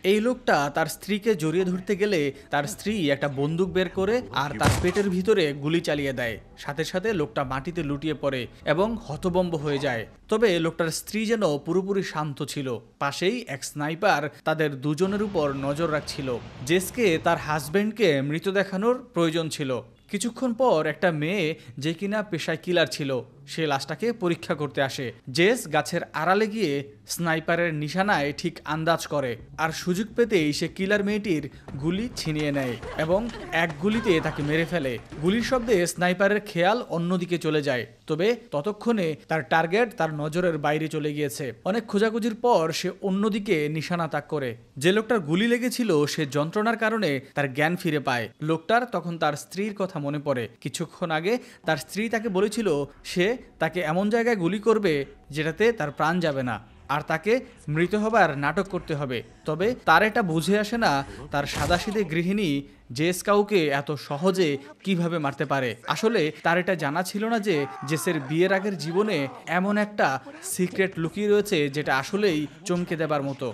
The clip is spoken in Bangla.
এই লোকটা তার স্ত্রীকে জড়িয়ে ধরতে গেলে তার স্ত্রী একটা বন্দুক বের করে আর তার পেটের ভিতরে গুলি চালিয়ে দেয়। সাথে সাথে লোকটা মাটিতে লুটিয়ে পড়ে এবং হতভম্ব হয়ে যায়। তবে লোকটার স্ত্রী যেন পুরোপুরি শান্ত ছিল। পাশেই এক স্নাইপার তাদের দুজনের উপর নজর রাখছিল। জেসকে তার হাজবেন্ডকে মৃত দেখানোর প্রয়োজন ছিল। কিছুক্ষণ পর একটা মেয়ে, যে কিনা পেশায় কিলার ছিল, সে লাশটাকে পরীক্ষা করতে আসে। জেস গাছের আড়ালে গিয়ে স্নাইপারের নিশানায় ঠিক আন্দাজ করে, আর সুযোগ পেতেই সে কিলার মেয়েটির গুলি ছিনিয়ে নেয় এবং এক গুলিতে তাকে মেরে ফেলে। গুলির শব্দে স্নাইপারের খেয়াল অন্যদিকে চলে যায়, তবে ততক্ষণে তার টার্গেট তার নজরের বাইরে চলে গিয়েছে। অনেক খোঁজাখুঁজির পর সে অন্যদিকে নিশানা তাক করে। যে লোকটার গুলি লেগেছিল সে যন্ত্রণার কারণে তার জ্ঞান ফিরে পায়। লোকটার তখন তার স্ত্রীর কথা মনে পড়ে। কিছুক্ষণ আগে তার স্ত্রী তাকে বলেছিল সে তাকে এমন জায়গায় গুলি করবে যেটাতে তার প্রাণ যাবে না, আর তাকে মৃত হবার নাটক করতে হবে। তবে তার এটা বুঝে আসে না তার সাদাসিধে গৃহিণী জেস কাউকে এত সহজে কিভাবে মারতে পারে। আসলে তার এটা জানা ছিল না যে জেসের বিয়ের আগের জীবনে এমন একটা সিক্রেট লুকিয়ে রয়েছে যেটা আসলেই চমকে দেবার মতো।